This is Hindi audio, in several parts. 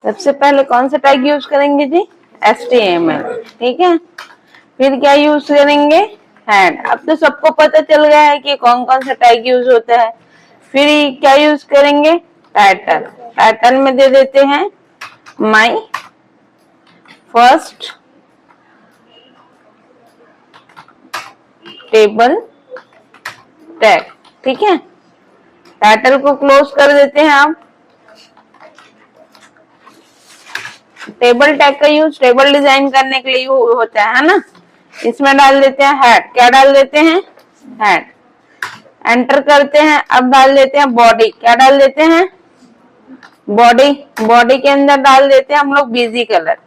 सबसे पहले कौन सा टैग यूज करेंगे जी? HTML, ठीक है। फिर क्या यूज करेंगे? हेड। अब तो सबको पता चल गया है कि कौन कौन सा टैग यूज होता है। फिर क्या यूज करेंगे? टाइटल। टाइटल में दे देते हैं माई फर्स्ट टेबल टैग, ठीक है। टाइटल को क्लोज कर देते हैं आप। टेबल टैग का यूज टेबल डिजाइन करने के लिए होता है ना। इसमें डाल देते हैं हेड। क्या डाल देते हैं? हेड। एंटर करते हैं। अब डाल देते हैं बॉडी। क्या डाल देते हैं? बॉडी। बॉडी के अंदर डाल देते हैं हम लोग बिजी कलर।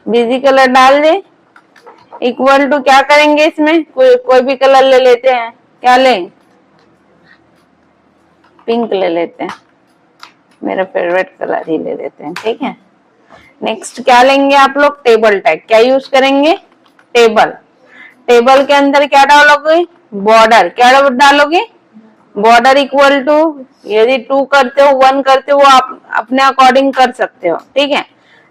बिजी कलर डाल दे। इक्वल टू क्या करेंगे इसमें? कोई भी कलर ले लेते हैं। क्या लें? पिंक ले लेते हैं, मेरा फेवरेट कलर ही ले लेते हैं, ठीक है। नेक्स्ट क्या लेंगे आप लोग? Table tag. क्या यूज करेंगे? टेबल। टेबल के अंदर क्या डालोगे? बॉर्डर। क्या डालोगे? बॉर्डर इक्वल टू, यदि 2 करते हो 1 करते हो वो आप अपने अकॉर्डिंग कर सकते हो, ठीक है।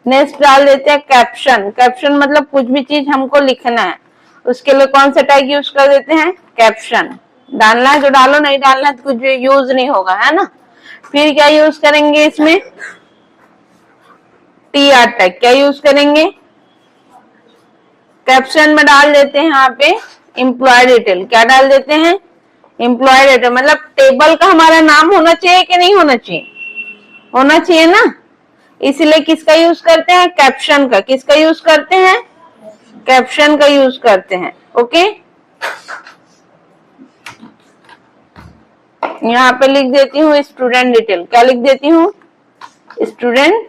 नेक्स्ट डाल देते हैं कैप्शन। कैप्शन मतलब कुछ भी चीज हमको लिखना है, उसके लिए कौन सा टैग यूज कर देते हैं? कैप्शन। डालना है जो डालो, नहीं डालना है तो कुछ यूज नहीं होगा, है ना। फिर क्या यूज करेंगे इसमें? TR tag. क्या यूज करेंगे? कैप्शन में डाल देते हैं यहाँ पे एम्प्लॉय डिटेल। क्या डाल देते हैं? Employ detail. मतलब टेबल का हमारा नाम होना चाहिए कि नहीं होना चाहिए? होना चाहिए ना। इसलिए किसका यूज करते हैं? कैप्शन का। किसका यूज करते हैं? कैप्शन का यूज करते हैं, ओके। यहाँ पे लिख देती हूँ स्टूडेंट डिटेल। क्या लिख देती हूँ? Student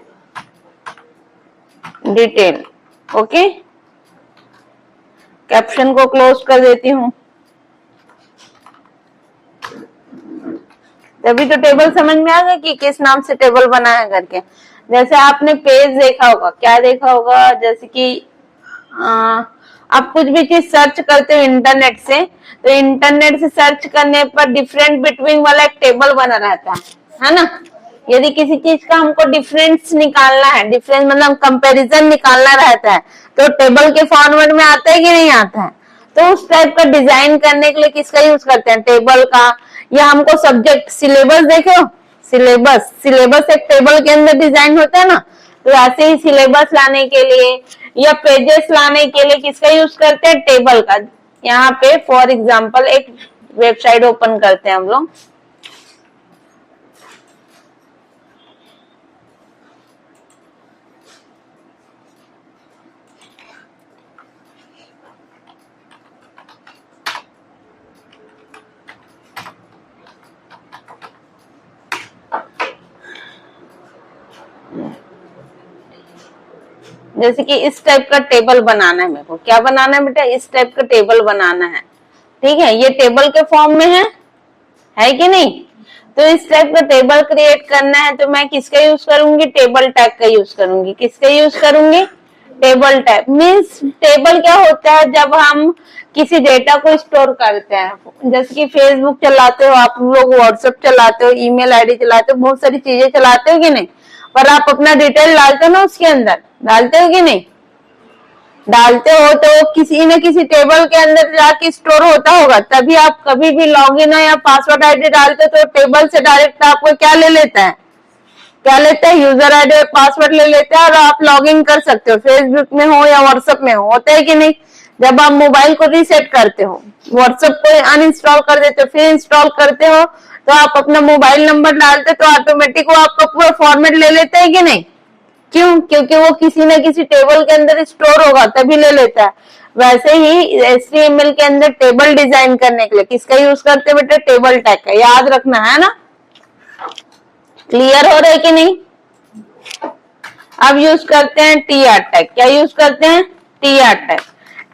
detail, okay. कैप्शन को क्लोज कर देती हूँ। तभी तो टेबल समझ में आ गया कि किस नाम से टेबल बना है करके। जैसे आपने पेज देखा होगा, क्या देखा होगा, जैसे कि आप कुछ भी चीज सर्च करते हो इंटरनेट से, तो इंटरनेट से सर्च करने पर डिफरेंट बिटवीन वाला एक टेबल बना रहता है ना। यदि किसी चीज का हमको डिफरेंस निकालना है, डिफरेंस मतलब कंपैरिजन निकालना रहता है, तो टेबल के फॉर्मेट में आता है कि नहीं आता है। तो उस टाइप का डिजाइन करने के लिए किसका यूज करते हैं? टेबल का। या हमको सब्जेक्ट सिलेबस देखे हो, सिलेबस, सिलेबस एक टेबल के अंदर डिजाइन होता है ना। तो ऐसे ही सिलेबस लाने के लिए या पेजेस लाने के लिए किसका यूज करते हैं? टेबल का। यहाँ पे फॉर एग्जाम्पल एक वेबसाइट ओपन करते हैं हम लोग। जैसे कि इस टाइप का टेबल बनाना है मेरे को। क्या बनाना है बेटा? इस टाइप का टेबल बनाना है, ठीक है। ये टेबल के फॉर्म में है कि नहीं। तो इस टाइप का टेबल क्रिएट करना है तो मैं किसका यूज करूंगी? टेबल टैग का यूज करूंगी। किसका यूज करूंगी? Table tag. मीन्स टेबल क्या होता है? जब हम किसी डेटा को स्टोर करते हैं, जैसे कि फेसबुक चलाते हो आप लोग, व्हाट्सएप चलाते हो, ईमेल आईडी चलाते हो, बहुत सारी चीजें चलाते हो कि नहीं। पर आप अपना डिटेल डालते हो ना उसके अंदर, डालते हो कि नहीं? डालते हो तो किसी न किसी टेबल के अंदर जाके स्टोर होता होगा, तभी आप कभी भी लॉगिन या पासवर्ड आईडी डालते हो तो टेबल से डायरेक्ट आपको क्या ले लेता है? क्या लेता है? यूजर आईडी और पासवर्ड ले लेता है और आप लॉगिन कर सकते हो, फेसबुक में हो या व्हाट्सएप में हो। होता है कि नहीं? जब आप मोबाइल को रीसेट करते हो, व्हाट्सएप को अनइंस्टॉल कर देते हो, फिर इंस्टॉल करते हो, तो आप अपना मोबाइल नंबर डालते तो ऑटोमेटिक वो आपका पूरा फॉर्मेट ले लेता है कि नहीं? क्यों? क्योंकि वो किसी न किसी टेबल के अंदर स्टोर होगा तभी ले लेता है। वैसे ही HTML के अंदर टेबल डिजाइन करने के लिए किसका यूज करते हैं बेटा? टेबल टैग का। याद रखना है ना। क्लियर हो रहा है कि नहीं? अब यूज करते हैं TR टैग। क्या यूज करते हैं? TR tag.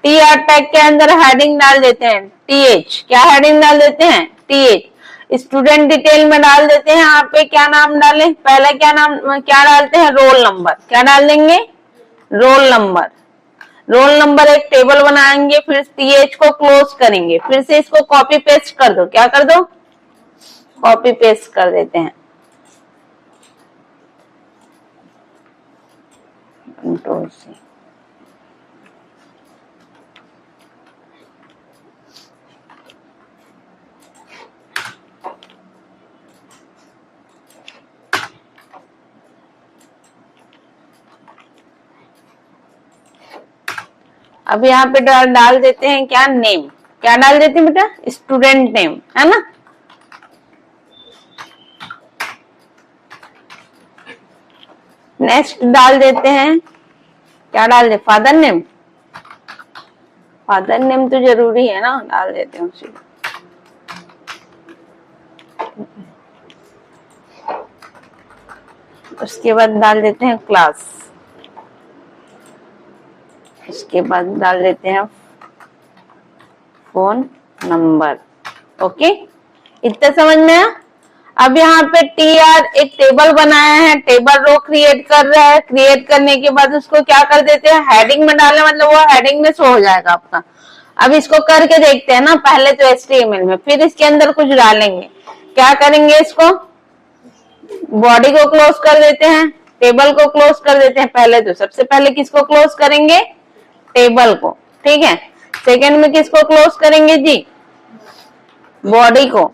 TR टैग के अंदर हेडिंग डाल देते हैं TH। क्या हेडिंग डाल देते हैं? TH। स्टूडेंट डिटेल में डाल देते हैं यहाँ पे क्या नाम डालें? पहले क्या नाम, क्या डालते हैं? Roll number. क्या डाल देंगे? Roll number. रोल नंबर एक टेबल बनाएंगे, फिर TH को क्लोज करेंगे, फिर से इसको कॉपी पेस्ट कर दो। क्या कर दो? कॉपी पेस्ट कर देते हैं। Control C। अब यहाँ पे डाल देते हैं क्या, नेम। क्या डाल देते हैं बेटा, स्टूडेंट नेम, है ना। नेक्स्ट डाल देते हैं, क्या डाल दे, फादर नेम। फादर नेम तो जरूरी है ना, डाल देते हैं उसी। उसके बाद डाल देते हैं क्लास। इसके बाद डाल देते हैं फोन नंबर। ओके, इतना समझ में आया। अब यहाँ पे TR एक टेबल बनाया है, टेबल रो क्रिएट कर रहा है। क्रिएट करने के बाद उसको क्या कर देते हैं, हेडिंग में डाले, मतलब वो हेडिंग में शो हो जाएगा आपका। अब इसको करके देखते हैं ना, पहले तो HTML में, फिर इसके अंदर कुछ डालेंगे। क्या करेंगे, इसको बॉडी को क्लोज कर देते हैं, टेबल को क्लोज कर देते हैं। पहले तो सबसे पहले किसको क्लोज करेंगे, टेबल को, ठीक है। सेकंड में किसको क्लोज करेंगे जी, बॉडी को।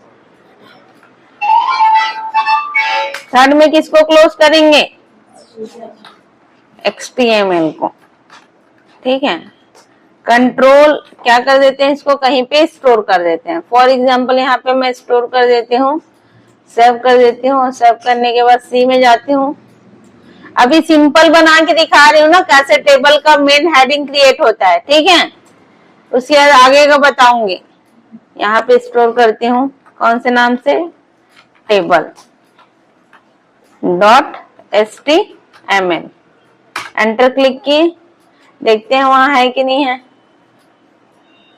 थर्ड में किसको क्लोज करेंगे, HTML को, ठीक है। कंट्रोल क्या कर देते हैं, इसको कहीं पे स्टोर कर देते हैं। फॉर एग्जाम्पल यहाँ पे मैं स्टोर कर देती हूँ, सेव कर देती हूँ। सेव करने के बाद C में जाती हूँ। अभी सिंपल बना के दिखा रही हूँ ना, कैसे टेबल का मेन हेडिंग क्रिएट होता है, ठीक है। उसके बाद आगे का बताऊंगी। यहाँ पे स्टोर करती हूँ, कौन से नाम से, टेबल .html। एंटर क्लिक किए, देखते हैं वहां है कि नहीं है।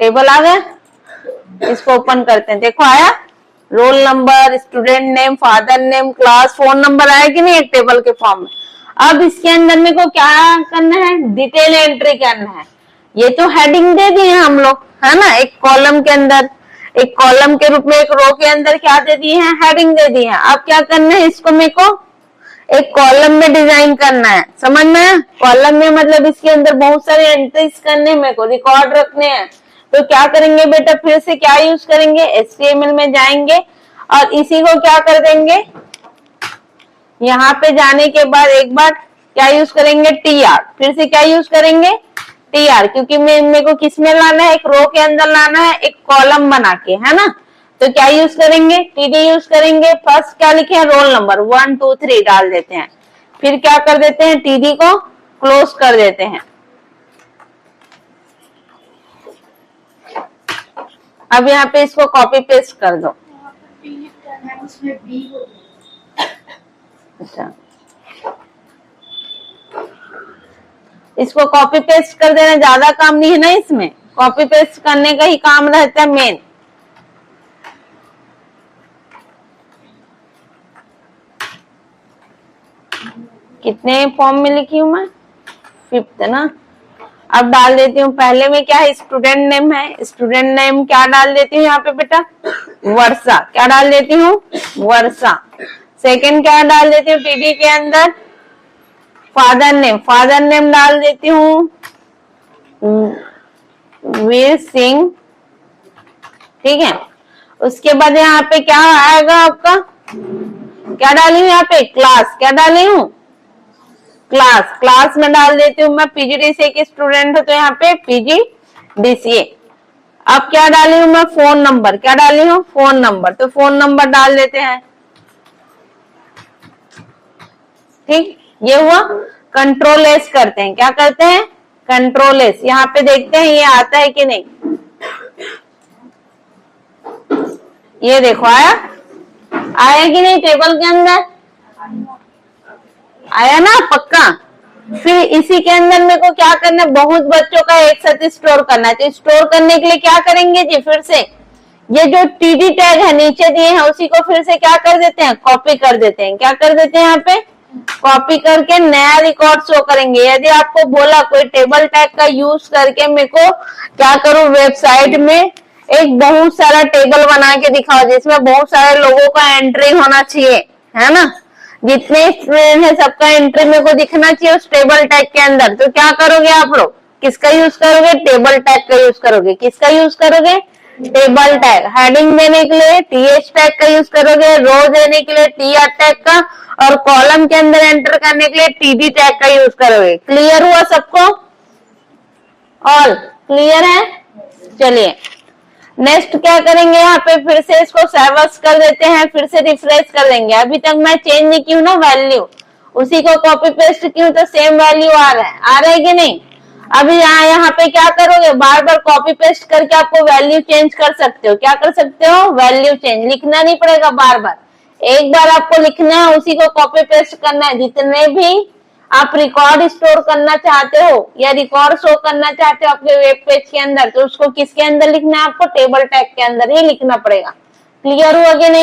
टेबल आ गया, इसको ओपन करते हैं। देखो आया, roll number, student name, father name, class, phone number आया कि नहीं एक टेबल के फॉर्म में। अब इसके अंदर मेरे को क्या करना है, डिटेल एंट्री करना है। ये तो हेडिंग दे दिए हम लोग, है ना, एक कॉलम के अंदर, एक कॉलम के रूप में, एक रो के अंदर क्या दे दिए हैं, हेडिंग दे दी है। अब क्या करना है, इसको मेरे को एक कॉलम में डिजाइन करना है, समझ में। कॉलम में मतलब इसके अंदर बहुत सारे एंट्रीज करने हैं, मेरे को रिकॉर्ड रखने हैं। तो क्या करेंगे बेटा, फिर से क्या यूज करेंगे, HTML में जाएंगे और इसी को क्या कर देंगे, यहाँ पे जाने के बाद एक बार क्या यूज करेंगे, TR। फिर से क्या यूज करेंगे, TR, क्योंकि मेरे को किस में लाना है, एक रो के अंदर लाना है, एक कॉलम बना के, है ना। तो क्या यूज करेंगे, TD यूज करेंगे। फर्स्ट क्या लिखे हैं, रोल नंबर 1 2 3 डाल देते हैं। फिर क्या कर देते हैं, TD को क्लोज कर देते हैं। अब यहाँ पे इसको कॉपी पेस्ट कर दो। अच्छा, इसको कॉपी पेस्ट कर देना, ज्यादा काम नहीं है ना इसमें, कॉपी पेस्ट करने का ही काम रहता है मेन। कितने फॉर्म में लिखी हूं मैं, 5th ना। अब डाल देती हूँ, पहले में क्या है, स्टूडेंट नेम है। स्टूडेंट नेम क्या डाल देती हूँ यहाँ पे बेटा, वर्षा। क्या डाल देती हूँ, वर्षा। सेकंड क्या डाल देती हूँ, TD के अंदर फादर नेम। फादर नेम डाल देती हूँ वीर सिंह, ठीक है। उसके बाद यहाँ पे क्या आएगा आपका, क्या डाली हूँ यहाँ पे, क्लास। क्या डाली हूँ, क्लास। क्लास में डाल देती हूँ मैं PGDCA की स्टूडेंट हूँ, तो यहाँ पे PGDCA। अब क्या डाली हूँ मैं, फोन नंबर। क्या डाली हूँ, फोन नंबर। तो फोन नंबर डाल देते हैं, ठीक। ये हुआ। कंट्रोल S करते हैं, क्या करते हैं, कंट्रोल S। यहाँ पे देखते हैं ये आता है कि नहीं, ये देखो आया, आया कि नहीं, टेबल के अंदर आया ना, पक्का। फिर इसी के अंदर मेरे को क्या करना है, बहुत बच्चों का एक साथ स्टोर करना है। तो स्टोर करने के लिए क्या करेंगे जी, फिर से ये जो TD टैग है नीचे दिए हैं, उसी को फिर से क्या कर देते हैं, कॉपी कर देते हैं। क्या कर देते हैं, यहाँ पे कॉपी करके नया रिकॉर्ड शो करेंगे। यदि आपको बोला कोई टेबल टैग का यूज करके मेरे को क्या करूं, वेबसाइट में एक बहुत सारा टेबल बना के दिखाओ, जिसमें बहुत सारे लोगों का एंट्री होना चाहिए, है ना। जितने स्टूडेंट है सबका एंट्री मेरे को दिखना चाहिए उस टेबल टैग के अंदर। तो क्या करोगे आप लोग, किसका यूज करोगे, टेबल टैग का यूज करोगे। किसका यूज करोगे, टेबल टैग। हेडिंग देने के लिए टीएच टैग का यूज करोगे, रो देने के लिए टीआर टैग का, और कॉलम के अंदर एंटर करने के लिए टीडी टैग का यूज करोगे। क्लियर हुआ सबको, ऑल क्लियर है। चलिए नेक्स्ट क्या करेंगे, यहाँ पे फिर से इसको सेवर्स कर देते हैं, फिर से रिफ्रेश कर देंगे। अभी तक मैं चेंज नहीं की हूँ ना वैल्यू, उसी को कॉपी पेस्ट की हूँ तो सेम वैल्यू आ रहा है कि नहीं। अभी यहाँ पे क्या करोगे, बार बार कॉपी पेस्ट करके आपको वैल्यू चेंज कर सकते हो। क्या कर सकते हो, वैल्यू चेंज। लिखना नहीं पड़ेगा बार बार, एक बार आपको लिखना है, उसी को कॉपी पेस्ट करना है। जितने भी आप रिकॉर्ड स्टोर करना चाहते हो या रिकॉर्ड शो करना चाहते हो आपके वेब पेज के अंदर, तो उसको किसके अंदर लिखना है, आपको टेबल टैग के अंदर ही लिखना पड़ेगा। क्लियर हुआ कि नहीं।